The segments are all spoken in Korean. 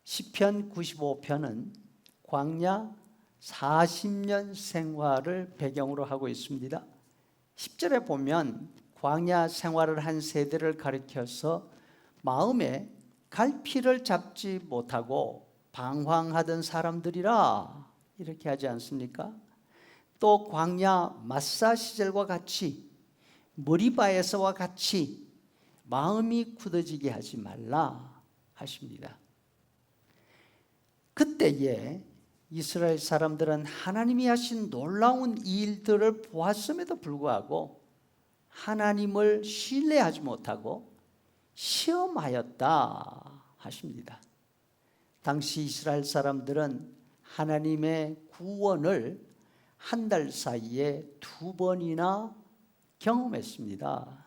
시편 95편은 광야 40년 생활을 배경으로 하고 있습니다. 10절에 보면 광야 생활을 한 세대를 가리켜서 마음에 갈피를 잡지 못하고 방황하던 사람들이라 이렇게 하지 않습니까? 또 광야 마사 시절과 같이 머리바에서와 같이 마음이 굳어지게 하지 말라 하십니다. 그때에 이스라엘 사람들은 하나님이 하신 놀라운 일들을 보았음에도 불구하고 하나님을 신뢰하지 못하고 시험하였다 하십니다. 당시 이스라엘 사람들은 하나님의 구원을 한 달 사이에 2번이나 경험했습니다.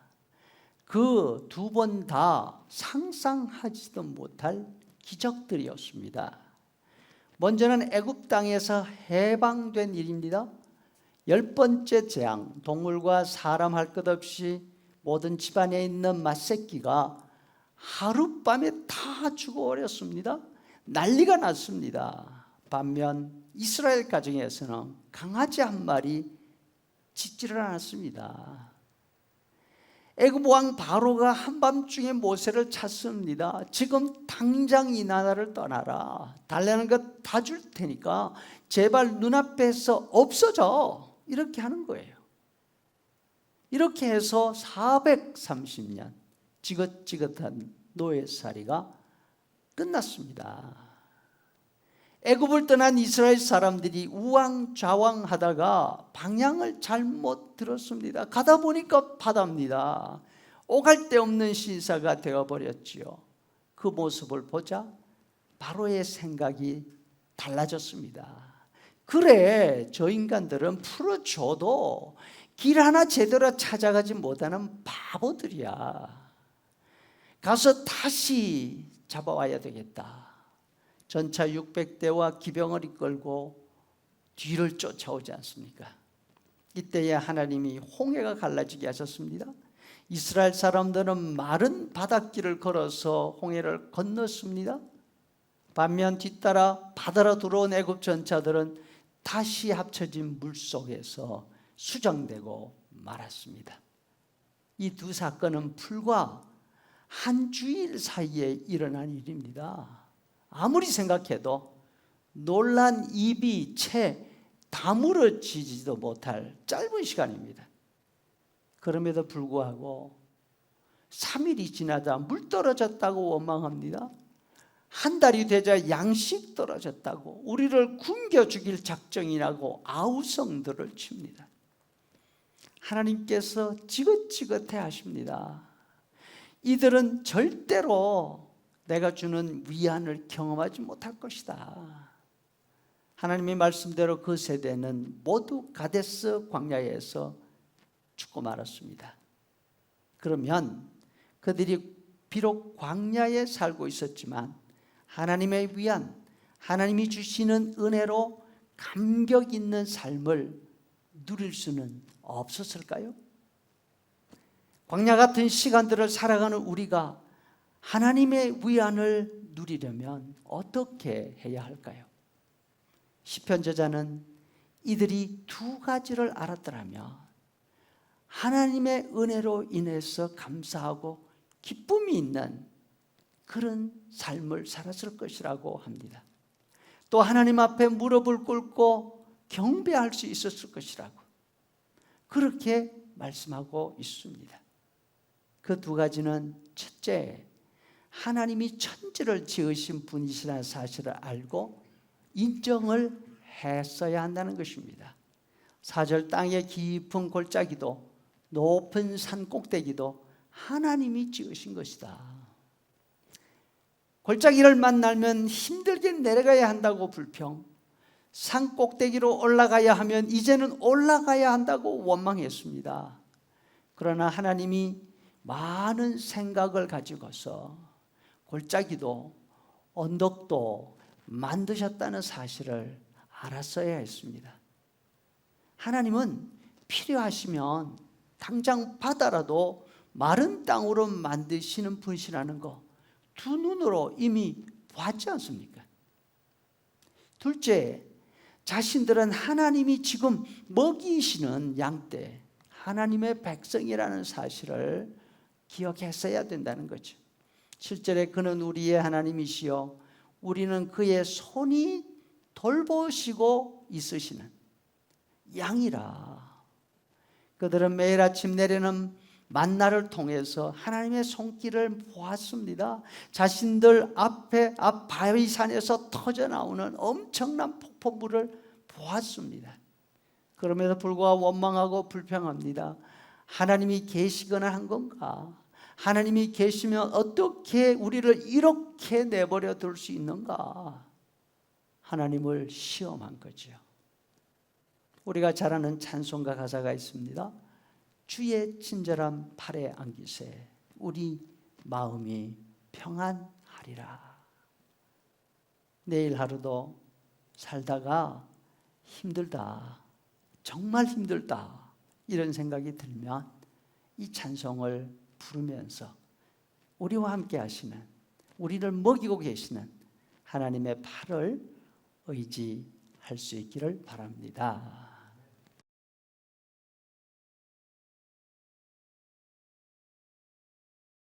그 2번 다 상상하지도 못할 기적들이었습니다. 먼저는 애굽 땅에서 해방된 일입니다. 10번째 재앙, 동물과 사람 할 것 없이 모든 집안에 있는 맏새끼가 하룻밤에 다 죽어버렸습니다. 난리가 났습니다. 반면 이스라엘 가정에서는 강아지 한 마리 짖지를 않았습니다. 애굽 왕 바로가 한밤중에 모세를 찾습니다. 지금 당장 이 나라를 떠나라. 달라는 것 다 줄 테니까 제발 눈앞에서 없어져. 이렇게 하는 거예요. 이렇게 해서 430년 지긋지긋한 노예살이가 끝났습니다. 애굽을 떠난 이스라엘 사람들이 우왕좌왕하다가 방향을 잘못 들었습니다. 가다 보니까 바다입니다. 오갈 데 없는 신사가 되어버렸지요. 그 모습을 보자 바로의 생각이 달라졌습니다. 그래, 저 인간들은 풀어줘도 길 하나 제대로 찾아가지 못하는 바보들이야. 가서 다시 잡아와야 되겠다. 전차 600대와 기병을 이끌고 뒤를 쫓아오지 않습니까? 이때에 하나님이 홍해가 갈라지게 하셨습니다. 이스라엘 사람들은 마른 바닷길을 걸어서 홍해를 건넜습니다. 반면 뒤따라 바다로 들어온 애굽 전차들은 다시 합쳐진 물속에서 수정되고 말았습니다. 이 두 사건은 불과 한 주일 사이에 일어난 일입니다. 아무리 생각해도 놀란 입이 채 다물어지지도 못할 짧은 시간입니다. 그럼에도 불구하고 3일이 지나자 물 떨어졌다고 원망합니다. 한 달이 되자 양식 떨어졌다고 우리를 굶겨 죽일 작정이라고 아우성들을 칩니다. 하나님께서 지긋지긋해 하십니다. 이들은 절대로 내가 주는 위안을 경험하지 못할 것이다. 하나님의 말씀대로 그 세대는 모두 가데스 광야에서 죽고 말았습니다. 그러면 그들이 비록 광야에 살고 있었지만 하나님의 위안, 하나님이 주시는 은혜로 감격 있는 삶을 누릴 수는 없었을까요? 광야 같은 시간들을 살아가는 우리가 하나님의 위안을 누리려면 어떻게 해야 할까요? 시편 저자는 이들이 2가지를 알았더라면 하나님의 은혜로 인해서 감사하고 기쁨이 있는 그런 삶을 살았을 것이라고 합니다. 또 하나님 앞에 무릎을 꿇고 경배할 수 있었을 것이라고 그렇게 말씀하고 있습니다. 그 2가지는 첫째, 하나님이 천지를 지으신 분이시라는 사실을 알고 인정을 했어야 한다는 것입니다. 4절 땅의 깊은 골짜기도 높은 산 꼭대기도 하나님이 지으신 것이다. 골짜기를 만나면 힘들게 내려가야 한다고 불평, 산 꼭대기로 올라가야 하면 이제는 올라가야 한다고 원망했습니다. 그러나 하나님이 많은 생각을 가지고서 골짜기도 언덕도 만드셨다는 사실을 알았어야 했습니다. 하나님은 필요하시면 당장 바다라도 마른 땅으로 만드시는 분이시라는 거 2 눈으로 이미 보았지 않습니까? 둘째, 자신들은 하나님이 지금 먹이시는 양떼, 하나님의 백성이라는 사실을 기억했어야 된다는 거죠. 7절에 그는 우리의 하나님이시여 우리는 그의 손이 돌보시고 있으시는 양이라. 그들은 매일 아침 내리는 만나를 통해서 하나님의 손길을 보았습니다. 자신들 앞 바위산에서 터져나오는 엄청난 폭포물을 보았습니다. 그럼에도 불구하고 원망하고 불평합니다. 하나님이 계시거나 한 건가? 하나님이 계시면 어떻게 우리를 이렇게 내버려 둘 수 있는가? 하나님을 시험한 거죠. 우리가 잘 아는 찬송가 가사가 있습니다. 주의 친절한 팔에 안기세 우리 마음이 평안하리라. 내일 하루도 살다가 힘들다, 정말 힘들다 이런 생각이 들면 이 찬송을 부르면서 우리와 함께 하시는, 우리를 먹이고 계시는 하나님의 팔을 의지할 수 있기를 바랍니다.